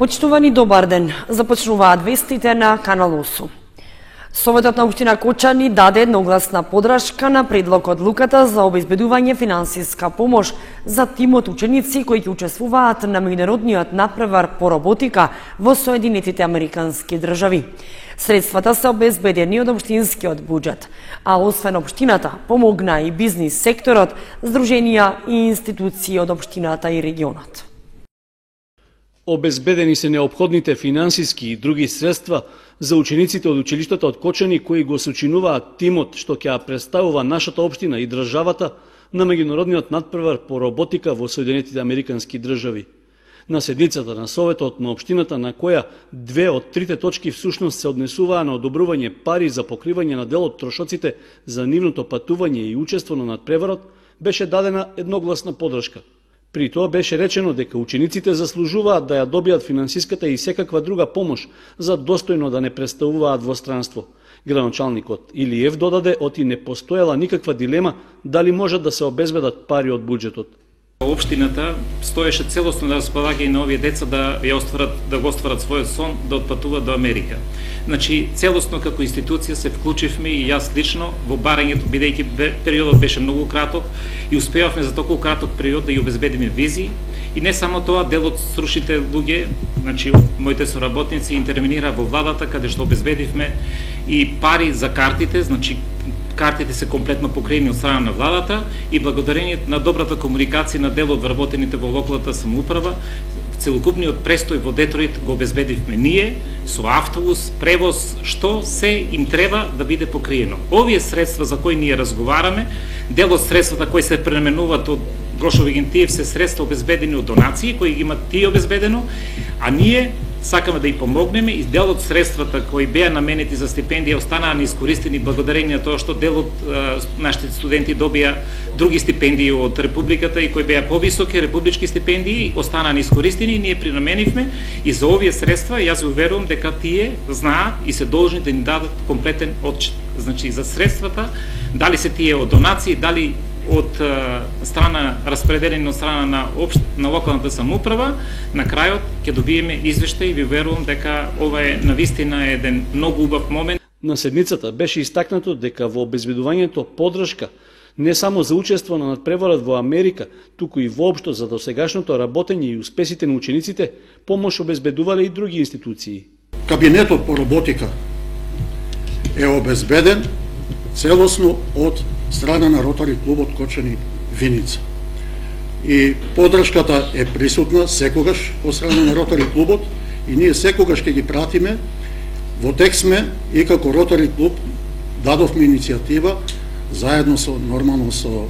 Почитувани, добар ден. Започнуваат вестите на Канал 8. Советот на општина Кочани даде едногласна подршка на предлог одлуката за обезбедување финансиска помош за тимот ученици кои ќе учествуваат на меѓународниот надпревар по роботика во Соединетите Американски држави. Средствата се обезбедени од општинскиот буџет, а освен општината помогна и бизнис секторот, здруженија и институции од општината и регионот. Обезбедени се неопходните финансиски и други средства за учениците од училиштата од Кочани кои го сочинуваат тимот што ќе представува нашата општина и државата на меѓународниот надпревар по роботика во Соединетите Американски држави. На седницата на Советот на општината, на која две од трите точки всушност се однесуваа на одобрување пари за покривање на дел од трошоците за нивното патување и учество на надпреварот, беше дадена едногласна подршка. При тоа беше речено дека учениците заслужуваат да ја добијат финансиската и секаква друга помош за достојно да не представуваат во странство. Градоначалникот Илиев додаде оти не постоела никаква дилема дали можат да се обезбедат пари од буџетот. Општината стоеше целосно да располага и на овие деца да го остварат својот сон да отпатуваат до Америка. Значи, целосно како институција се вклучивме и јас лично во барањето, бидејќи периодот беше многу краток и успеавме за толку краток период да ја обезбедиме визи. И не само тоа, дел од стручните луѓе, значи моите соработници интервенира во владата каде што обезбедивме и пари за картите, значи картите се комплетно покриени од страна на владата и благодарение на добрата комуникација на дел од вработените во локалната самоуправа, целокупниот престој во Детройт го обезбедивме ние со автобус, превоз, што се им треба да биде покриено. Овие средства за кои ние разговараме, дел од средствата кои се пренаменуваат од Гошови Гентиев се средства обезбедени од донации кои ги имат тие обезбедено, а ние сакаме да и помогнеме и дел од средствата кои беа наменети за стипендија останаа неискористени благодарение на тоа што дел од нашите студенти добија други стипендии од републиката и кои беа повисоки републички стипендии останаа неискористени и ние принаменивме и за овие средства јас ви уверувам дека тие знаат и се должни да ни дадат комплетен отчет. Значи за средствата, дали се тие од донации, дали од страна распределени од страна на локалната самоуправа, на крајот ќе добиеме извештај и ви верувам дека ова е навистина еден многу убав момент. На седницата беше истакнато дека во обезбедувањето подршка не само за учество на надпреварот во Америка, туку и воопшто за досегашното работење и успесите на учениците, помош обезбедувале и други институции. Кабинетот по роботика е обезбеден целосно од страна на Ротари клубот Кочани Виница. И подршката е присутна секогаш од страна на Ротари клубот и ние секогаш ќе ги пратиме. Во тек сме и како Ротари клуб дадовме иницијатива заедно со нормално со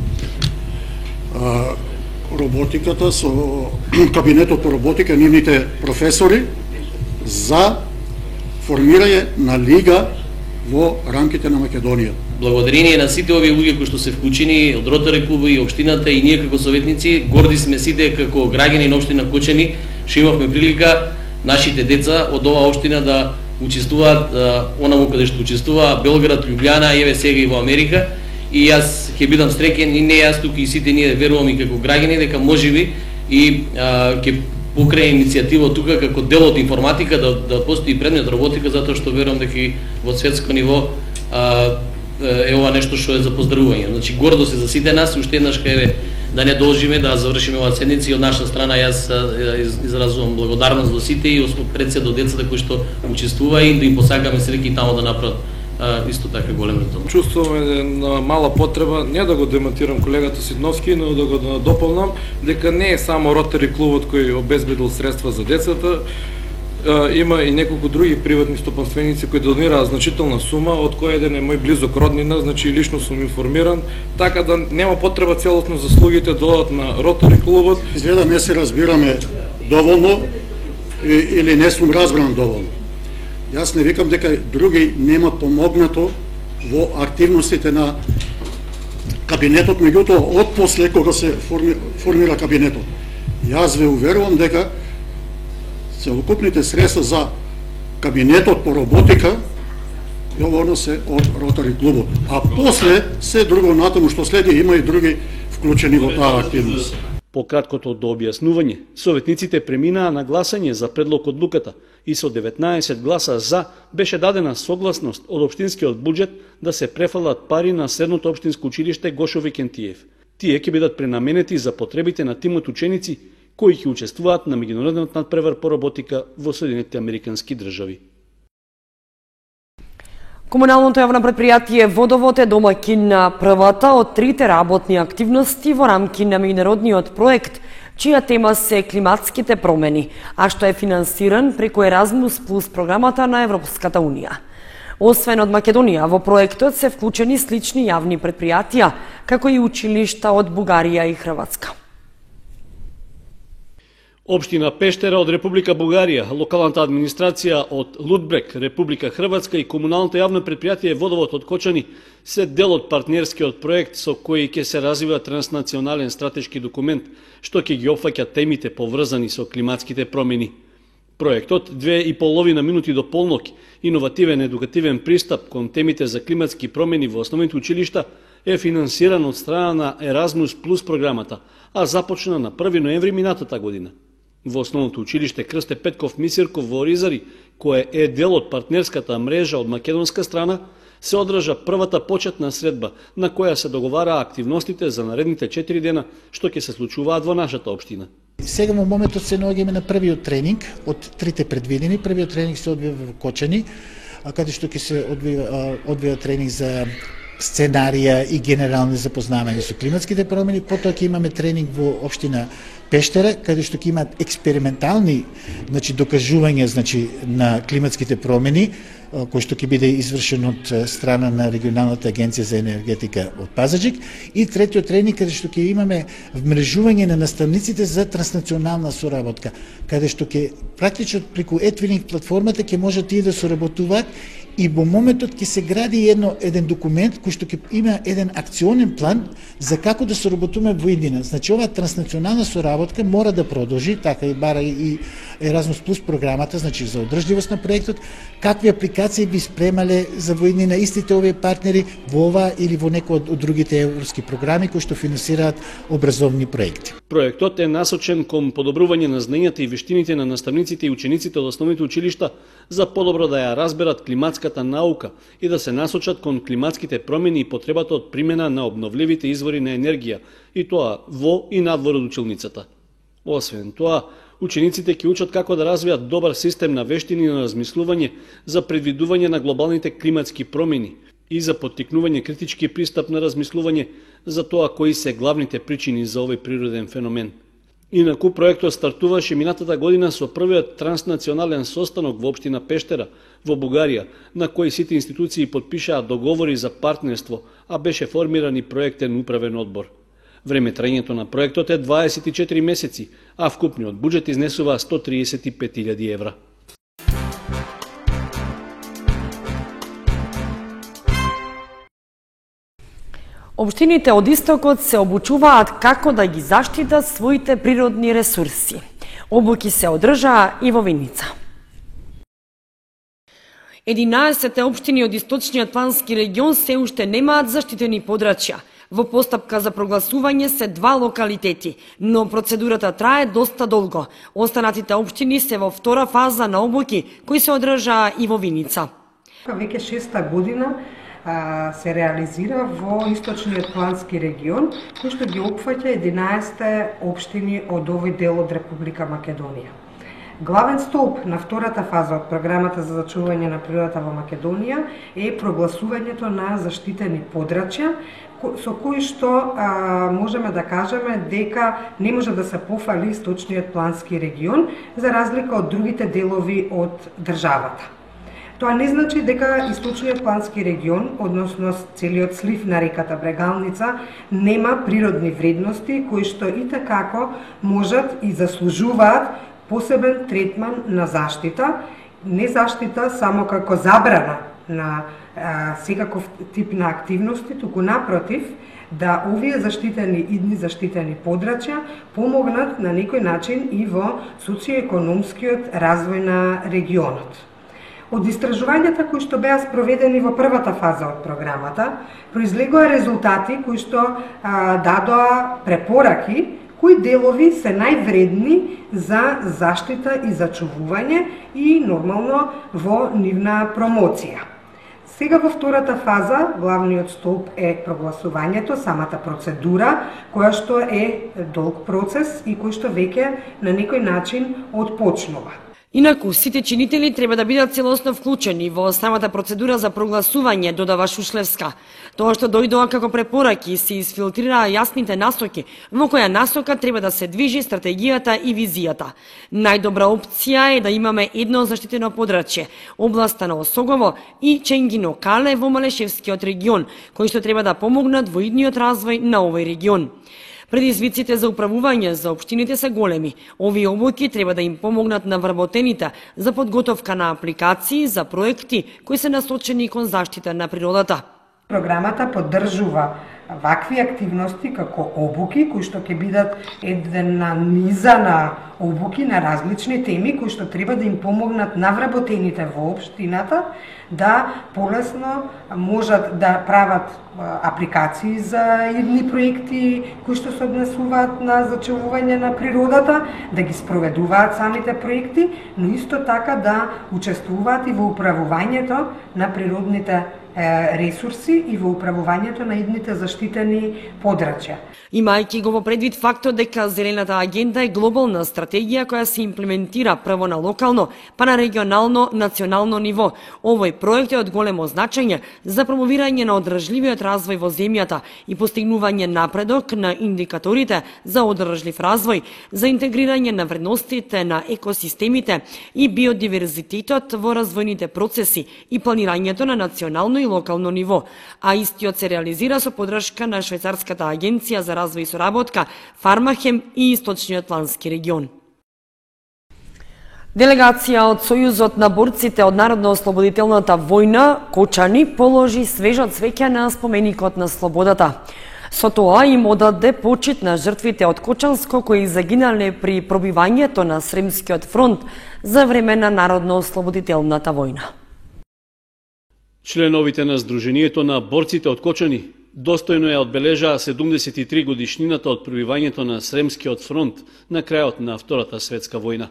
роботиката, со кабинетот по роботика, нивните професори за формирање на лига во рамките на Македонија. Благодарение на сите овие луѓе кои што се вклучени од Ротари клуб и општината и ние како советници, горди сме сите како граѓани на општина Кочани, што имавме прилика нашите деца од оваа општина да учествуваат онаму каде што учествува Белград, Љубљана, еве сега и во Америка. И јас ќе бидам среќен и не јас туку и сите ние веруваме како граѓани дека можеби и ќе покрај иницијатива тука како дел од информатика да постои предмет роботика, затоа што верувам дека во светско ниво е ова нешто што е за поздравување. Значи гордо се за сите нас, уште еднаш еве да не должиме да завршиме оваа седница и од наша страна јас изразувам благодарност до сите и пред се до децата кои што учествува и да им посакаме среќа и тамо да направат исто така голем резултат. Чувствуваме на мала потреба не да го демонтирам колегата Сидновски, но да го дополнам дека не е само Ротари клубот кој обезбедил средства за децата. Има и неколку други приватни стопанственици кои донираат значителна сума, од која еден е мој близок роднина, значи лично сум информиран, така да нема потреба целосно заслугите додат на Ротари клубот. Изгледа не се разбираме доволно или не сум разбран доволно. Јас не викам дека други нема помогнато во активностите на кабинетот, меѓутоа од после кога се формира кабинетот. Јас ве уверувам дека целокупните средства за кабинетот по роботика јово се од Ротари клубот. А после се друго натаму што следи, има и други вклучени во таа активност. По краткото до објаснување, советниците преминаа на гласање за предлог одлуката и со 19 гласа за беше дадена согласност од општинскиот буџет да се префалат пари на Средното општинско училиште Гошо Викентиев. Тие ќе бидат пренаменети за потребите на тимот ученици кои ќе учествуваат на меѓународниот надпревар по роботика во Соединетите Американски држави. Комуналното јавно предпријатие Водовод е домаќин на првата од трите работни активности во рамки на меѓународниот проект, чија тема се климатските промени, а што е финансиран преку Еразмус плюс програмата на Европската унија. Освен од Македонија, во проектот се вклучени слични јавни предпријатија, како и училишта од Бугарија и Хрватска. Општина Пештера од Република Бугарија, локалната администрација од Лудбрек, Република Хрватска и комуналното јавно предпријатие Водовод од Кочани се дел од партнерскиот проект со кој ќе се развива транснационален стратешки документ што ќе ги опфаќа темите поврзани со климатските промени. Проектот 2,5 минути до полнок, иновативен едукативен пристап кон темите за климатски промени во основните училишта е финансиран од страна на Еразмус плюс програмата, а започна на 1 ноември минатата година. Во основното училиште Крсте Петков Мисирков во Оризари, кое е дел од партнерската мрежа од македонска страна, се одржа првата почетна средба на која се договараа активностите за наредните 4 дена што ќе се случуваат во нашата општина. Сега во моментот се наоѓаме на првиот тренинг од трите предвидени. Првиот тренинг се одвива во Кочани, каде што ќе се одвива тренинг за сценарија и генерални запознавање со климатските промени. Потоа ќе имаме тренинг во општина Пештера, каде што ќе имаат експериментални докажување на климатските промени, кој што ќе биде извршен од страна на регионалната агенција за енергетика од Пазарџик, и третиот тренинг каде што ќе имаме вмрежување на наставниците за транснационална соработка, каде што ќе практично преку Етвилинг платформата ќе можат тие да соработуваат и во моментот ќе се гради еден документ кој што ќе има еден акционен план за како да соработуваме во иднина. Значи оваа транснационална соработка мора да продолжи, така и бара и Еразмус плюс програмата, значи за одржливост на проектот, какви апликации би спремале за во иднина истите овие партнери во ова или во некој од другите европски програми кои што финансираат образовни проекти. Проектот е насочен кон подобрување на знаењата и вештините на наставниците и учениците од основните училишта за подобро да ја разберат климатската наука и да се насочат кон климатските промени и потребата од примена на обновливите извори на енергија, и тоа во и надвор од училницата. Освен тоа, учениците ќе учат како да развијат добар систем на вештини на размислување за предвидување на глобалните климатски промени и за поттикнување критички пристап на размислување за тоа кои се главните причини за овој природен феномен. Инаку проектот стартуваше минатата година со првиот транснационален состанок во општина Пештера во Бугарија, на кој сите институции потпишаа договори за партнерство, а беше формиран и проектен управен одбор. Време трајањето на проектот е 24 месеци, а вкупниот буџет изнесува 135.000 евра. Општините од Истокот се обучуваат како да ги заштитат своите природни ресурси. Обуки се одржаа и во Виница. 11 општини од Источниот плански регион се уште немаат заштитени подрачја. Во постапка за прогласување се 2 локалитети, но процедурата трае доста долго. Останатите општини се во втора фаза на обуки, кои се одржаа и во Виница. Веќе 6-та година се реализира во Источниот плански регион, кој што ги опфаќа 11 општини од овој дел од Република Македонија. Главен столб на втората фаза од програмата за зачување на природата во Македонија е прогласувањето на заштитени подрачја, со кои што можеме да кажеме дека не може да се пофали Источниот плански регион, за разлика од другите делови од државата. Тоа не значи дека Источниот плански регион, односно целиот слив на реката Брегалница, нема природни вредности кои што и такако можат и заслужуваат посебен третман на заштита, не заштита само како забрана на секаков тип на активности, туку напротив, да овие идни заштитени подрачја помогнат на некој начин и во социоекономскиот развој на регионот. Од истражувањата кои што беа спроведени во првата фаза од програмата, произлегоа резултати кои што дадоа препораки кои делови се највредни за заштита и зачувување и нормално во нивна промоција. Сега во втората фаза, главниот столб е прогласувањето, самата процедура, која што е долг процес и кој што веќе на некој начин отпочнува. Инаку, сите чинители треба да бидат целосно вклучени во самата процедура за прогласување, додава Шушлевска. Тоа што дојдоа како препораки се изфилтрираа јасните насоки, во која насока треба да се движи стратегијата и визијата. Најдобра опција е да имаме едно заштитено подрачје, областа на Осогово и Ченгино Кале во Малешевскиот регион, кои што треба да помогнат во идниот развој на овој регион. Предизвиците за управување за општините се големи. Овие облаки треба да им помогнат на вработените за подготовка на апликации за проекти кои се насочени кон заштита на природата. Програмата поддржува вакви активности како обуки, кои што ќе бидат една низа на обуки на различни теми, кои што треба да им помогнат на вработените во општината да полесно можат да прават апликации за едни проекти кои што се однесуваат на зачувување на природата, да ги спроведуваат самите проекти, но исто така да учествуваат и во управувањето на природните ресурси и во управувањето на едните заштитени подрачја. Имајќи го во предвид фактот дека Зелената агенда е глобална стратегија која се имплементира прво на локално, па на регионално, национално ниво, овој проект е од големо значење за промовирање на одржливиот развој во земјата и постигнување напредок на индикаторите за одржлив развој, за интегрирање на вредностите на екосистемите и биодиверзитетот во развојните процеси и планирањето на национално и локално ниво, а истиот се реализира со поддршка на Швајцарската агенција за развој и соработка, Фармахем и Источниот Атлантски регион. Делегација од Сојузот на борците од Народно-ослободителната војна Кочани положи свежо цвеќе на споменикот на слободата. Со тоа им одаде почит на жртвите од Кочанско кои загинале при пробивањето на Сремскиот фронт за време на Народно-ослободителната војна. Членовите на Сдруженијето на борците од Кочани достојно ја одбележаа 73 годишнината од пробивањето на Сремскиот фронт на крајот на Втората светска војна.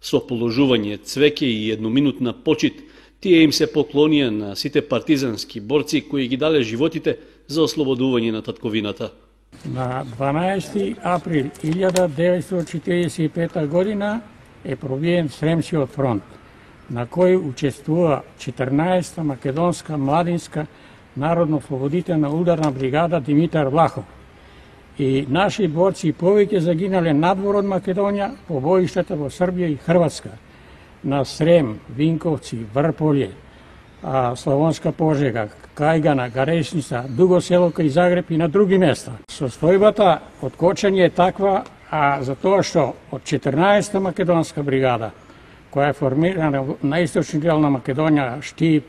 Со положување цвеќе и едноминутна почит, тие им се поклонија на сите партизански борци кои ги дале животите за ослободување на татковината. На 12 април 1945 година е пробиен Сремскиот фронт, на кој учествува 14-та македонска младинска народно-ослободителна ударна бригада Димитар Влахов. И наши борци повеќе загинале надвор од Македонија по боиштата во Србија и Хрватска, на Срем, Винковци, Врполје, Славонска Пожега, Кајгана, Гарешница, Дуго Село и Загреб и на други места. Состојбата од Кочани е таква, за тоа што од 14-та македонска бригада, која е формирана на источни дел на Македонија, Штип,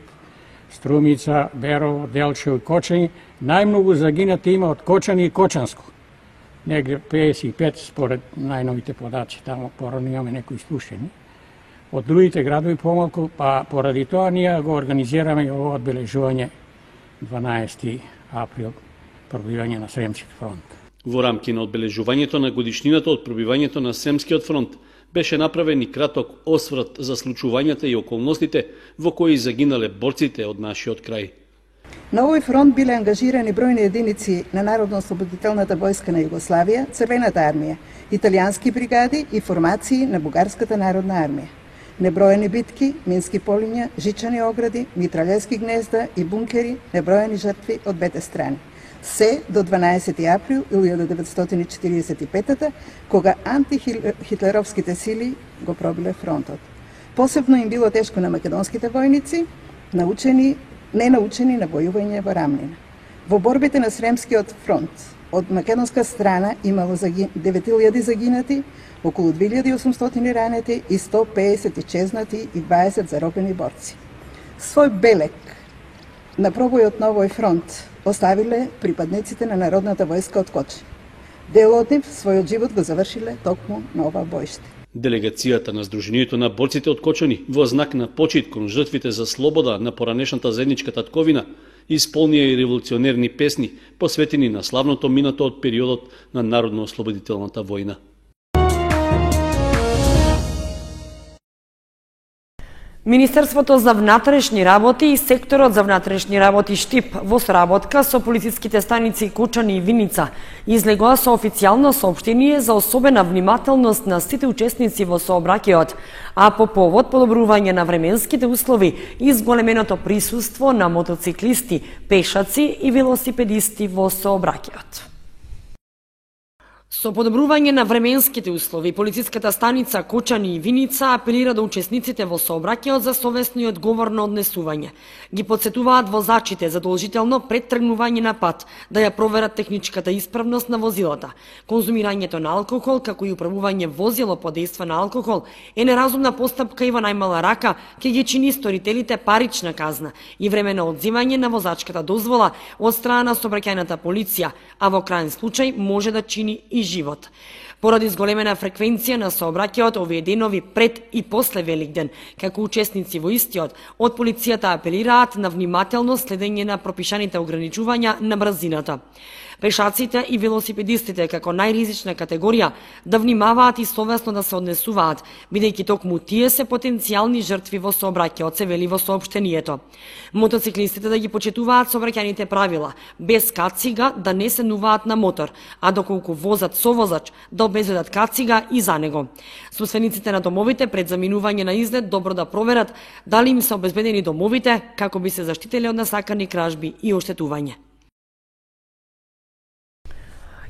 Струмица, Берово, Делчево и Кочани, најмногу загинати има од Кочани и Кочанско. Негде 55 според најновите подаци, тамо порано имаме некои испуштени. Од другите градови помалку, па поради тоа ние го организираме ово одбележување 12 април, пробивање на Сремскиот фронт. Во рамки на одбележувањето на годишнината од пробивањето на Сремскиот фронт беше направен и краток осврт за случувањата и околностите во кои загинале борците од нашиот крај. На овој фронт биле ангажирани бројни единици на Народно-ослободителната војска на Југославија, Црвената армија, италијански бригади и формации на Бугарската народна армија. Неброени битки, мински полиња, жичани огради, митралески гнезда и бункери, неброени жртви од двете страни. Се до 12 април 1945 кога антихитлеровските сили го пробиле фронтот. Посебно им било тешко на македонските војници, ненаучени на војување во рамнина. Во борбите на Сремскиот фронт од македонска страна имало 9000 загинати, околу 2800 ранети и 150 чезнати и 20 заробени борци. Свој белек на пробојот на овој фронт оставиле припадниците на Народната војска од Кочани. Дел од нив својот живот го завршиле токму на ова боиште. Делегацијата на Сдруженијето на борците од Кочани во знак на почит кон жртвите за слобода на поранешната заедничка татковина исполнија и револуционерни песни, посветени на славното минато од периодот на Народно-ослободителната војна. Министерството за внатрешни работи и секторот за внатрешни работи Штип во соработка со полициските станици Кочани и Виница излегоа со официјално соопштение за особена внимателност на сите учесници во сообраќајот, а по повод подобрување на временските услови и зголеменото присуство на мотоциклисти, пешаци и велосипедисти во сообраќајот. Со подобрување на временските услови, полициската станица Кочани и Виница апелира до учесниците во сообраќајот за совесно и одговорно однесување. Ги подсетуваат возачите задолжително пред тргнување на пат да ја проверат техничката исправност на возилата. Конзумирањето на алкохол, како и управување возило под дејство на алкохол, е неразумна постапка и во најмала рака ќе ги чини сторителите парична казна и време на одземање на возачката дозвола од страна на сообраќајната полиција, а во крајен случај може да чини и живот. Поради зголемена фреквенција на сообраќајот овие денови пред и после Великден, како учесници во истиот, од полицијата апелираат на внимателно следење на пропишаните ограничувања на брзината. Пешаците и велосипедистите како најризична категорија да внимаваат и совесно да се однесуваат, бидејќи токму тие се потенцијални жртви во сообраќајот, се вели во соопштението. Мотоциклистите да ги почитуваат сообраќајните правила, без кацига да не седнуваат на мотор, а доколку возат совозач да обезбедат кацига и за него. Собствениците на домовите пред заминување на излет добро да проверат дали им се обезбедени домовите како би се заштителе од насакани кражби и оштетување.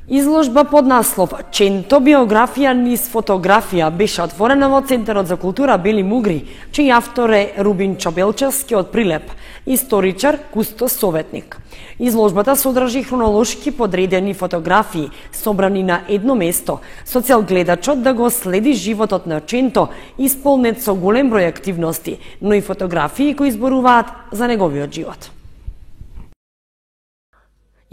Изложба под наслов «Ченто биографија низ фотографија» беше отворена во Центарот за култура Бели Мугри, чиј автор е Рубин Чобелчевски од Прилеп, историчар, кустос, советник. Изложбата содржи хронолошки подредени фотографии, собрани на едно место, со цел гледачот да го следи животот на Ченто, исполнет со голем број активности, но и фотографии кои зборуваат за неговиот живот.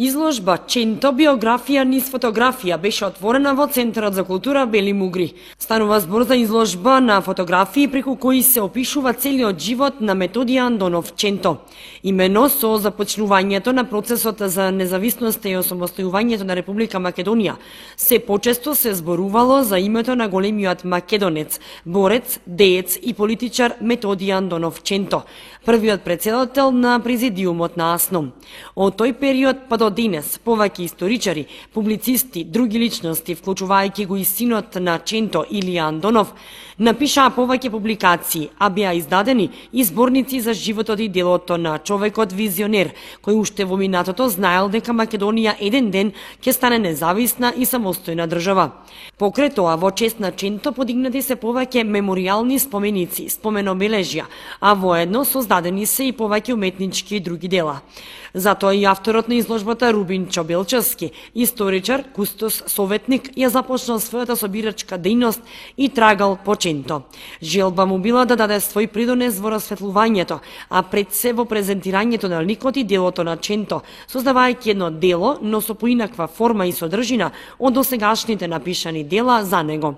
Изложба «Ченто биографија низ фотографија» беше отворена во Центарот за култура Бели Мугри. Станува збор за изложба на фотографии преку кои се опишува целиот живот на Методија Андонов Ченто. Имено со започнувањето на процесот за независност и осамостојувањето на Република Македонија, се почесто се зборувало за името на големиот македонец, борец, деец и политичар Методија Андонов Ченто, првиот претседател на президиумот на АСНОМ. Од тој период па до денес, повеќе историчари, публицисти, други личности, вклучувајќи го и синот на Ченто Илија Андонов, напишаа повеќе публикации, а беа издадени и зборници за животот и делото на човекот визионер, кој уште во минатото знаел дека Македонија еден ден ќе стане независна и самостојна држава. Покрај тоа, во чест на Ченто подигнати се повеќе мемориални споменици, споменобележја, а воедно создадени се и повеќе уметнички и други дела. Затоа и авторот на изложбата Рубин Чобелчевски, историчар, кустос, советник, ја започнал својата собирачка дејност и трагал по Ченто. Желба му била да даде свој придонес во расветлувањето, а пред се во презентирањето на ликот и делото на Ченто, создавајќи едно дело, но со поинаква форма и содржина од досегашните напишани дела за него.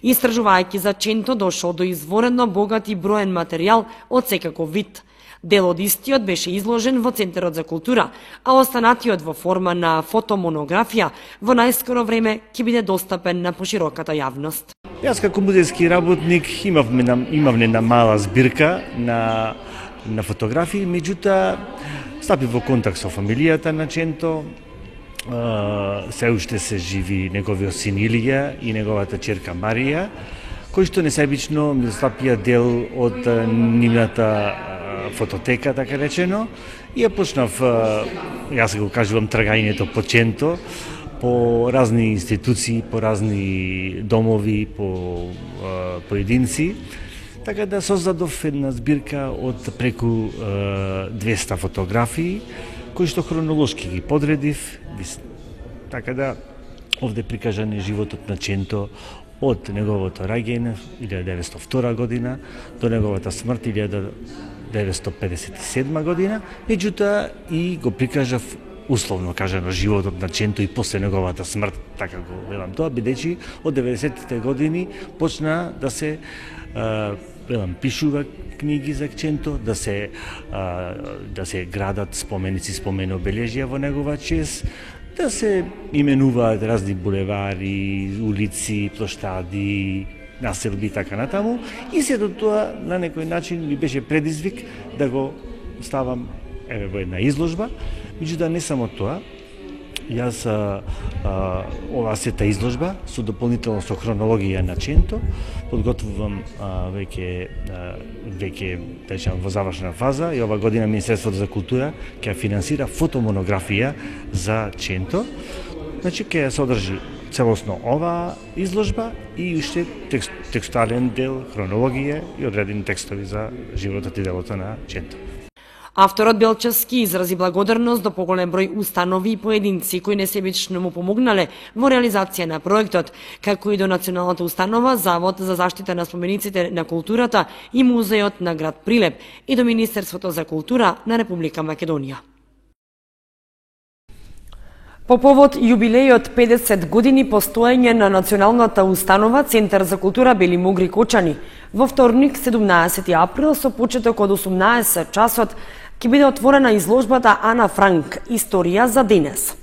Истражувајќи за Ченто дошол до изворено богат и броен материјал од секаков вид. Дел од истиот беше изложен во Центарот за култура, а останатиот во форма на фотомонографија во најскоро време ќе биде достапен на пошироката јавност. Јас како музејски работник имав една мала збирка на фотографии, меѓутоа стапив во контакт со фамилијата на Ченто. Се уште се живи неговиот син Илија и неговата ќерка Марија, кои што несебично ми стапија дел од нивната фототека, така речено, и ја почнав, јас го кажувам, трагањето по Ченто, по разни институции, по разни домови, по поединци, така да создадов една збирка од преку 200 фотографии, кои што хронолошки ги подредив, така да овде прикажан е животот на Ченто од неговото раѓање 1902 година до неговата смрт 1957 година, меѓутоа и го прикажав условно кажано животот на Ченто и после неговата смрт, така го велам тоа, бидејќи од 90-тите години почна да се пишува книги за Ченто, да се градат споменици, спомени обележја во негова чест, да се именуваат разни булевари, улици, плоштади, населби и така натаму, и сето тоа на некој начин ми беше предизвик да го ставам во една изложба. Меѓутоа не само тоа, јас оваа сета изложба со дополнително со хронологија на Ченто подготвувам веќе во завршна фаза, и ова година Министерството за култура ќе финансира фотомонографија за Ченто. Значи ќе содржи целосно оваа изложба и уште текстуален дел, хронологија и одредени текстови за животот и делото на Ченто. Авторот Белчевски изрази благодарност до поголем број установи и поединци кои несебично му помогнале во реализација на проектот, како и до Националната установа Завод за заштита на спомениците на културата и Музеот на град Прилеп и до Министерството за култура на Република Македонија. По повод јубилејот 50 години постоење на Националната установа Центар за култура Бели Могри Кочани, во вторник 17 април со почеток од 18 часот ќе биде отворена изложбата Ана Франк Историја за денес.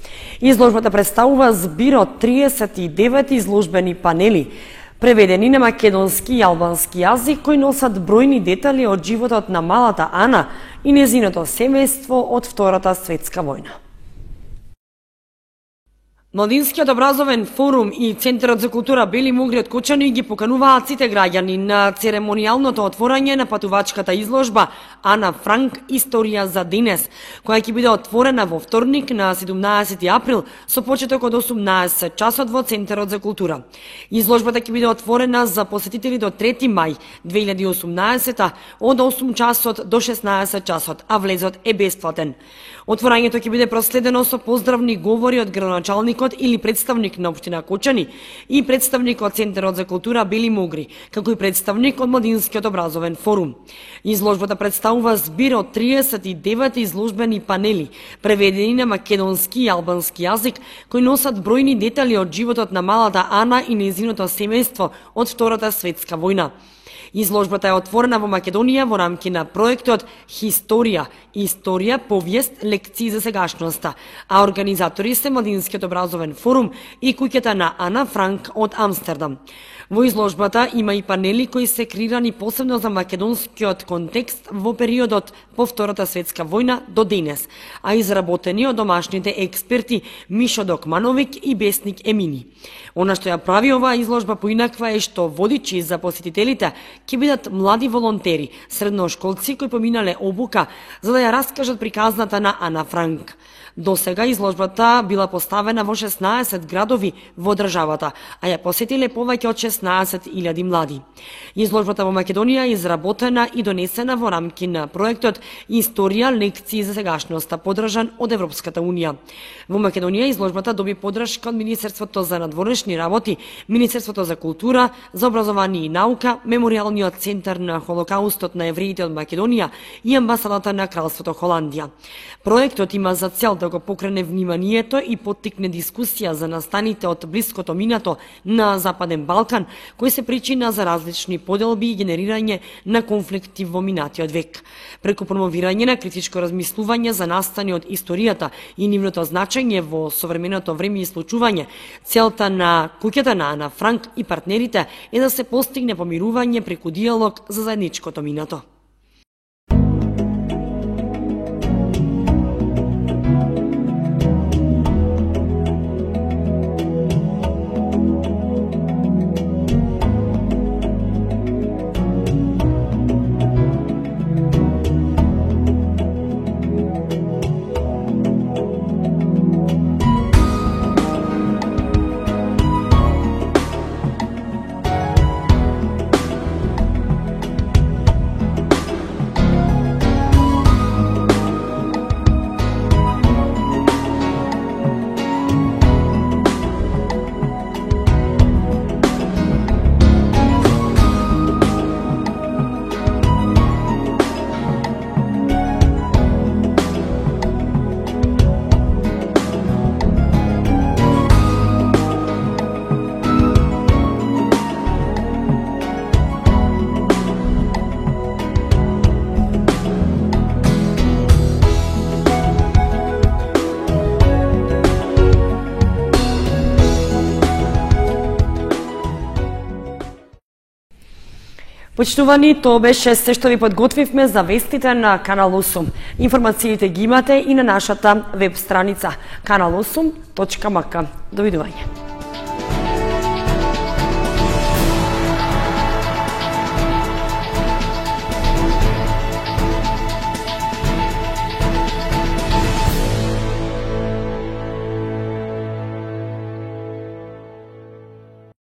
Изложбата представува збир од 39 изложбени панели, преведени на македонски и албански јазик, кои носат бројни детали од животот на малата Ана и незиното семејство од Втората светска војна. Младинскиот образовен форум и Центарот за култура Бели Могри од Кочани ги покануваат сите граѓани на церемонијалното отворање на патувачката изложба Ана Франк Историја за денес, која ќе биде отворена во вторник на 17 април со почеток од 18 часот во Центарот за култура. Изложбата ќе биде отворена за посетители до 3 мај 2018 од 8 часот до 16 часот, а влезот е бесплатен. Отворањето ќе биде проследено со поздравни говори од градоначалникот или представник на општина Кочани и представник од Центарот за култура Бели Могри, како и представник од Младинскиот образовен форум. Изложбата представува збир од 39 изложбени панели, преведени на македонски и албански јазик, кои носат бројни детали од животот на малата Ана и незиното семејство од Втората светска војна. Изложбата е отворена во Македонија во рамки на проектот Историја, повиест, лекции за сегашноста, а организатори се Младинскиот образовен форум и куќата на Ана Франк од Амстердам. Во изложбата има и панели кои се креирани посебно за македонскиот контекст во периодот по Втората светска војна до денес, а изработени од домашните експерти Мишо Докмановик и Бесник Емини. Она што ја прави оваа изложба поинаква е што водичи за посетителите ќе бидат млади волонтери, средношколци кои поминале обука за да ја раскажат приказната на Ана Франк. До сега изложбата била поставена во 16 градови во државата, а ја посетиле повеќе од 16.000 млади. Изложбата во Македонија е изработена и донесена во рамки на проектот Историја, лекции за сегашноста, поддржан од Европската Унија. Во Македонија изложбата доби поддршка од Министерството за надворешни работи, Министерството за култура, за образование и наука, Меморијалниот центар на Холокаустот на евреите од Македонија и амбасадата на Кралството Холандија. Проектот има за цел да го покрене вниманието и поттикне дискусија за настаните од блиското минато на Западен Балкан, кои се причина за различни поделби и генерирање на конфликти во минатиот век. Преку промовирање на критичко размислување за настани од историјата и нивното значење во современото време и случување, целта на куќата на Ана Франк и партнерите е да се постигне помирување преку диалог за заедничкото минато. Почитувани, тоа беше се што ви подготвивме за вестите на Канал 8. Информациите ги имате и на нашата веб страница kanal8.mk. Довидување.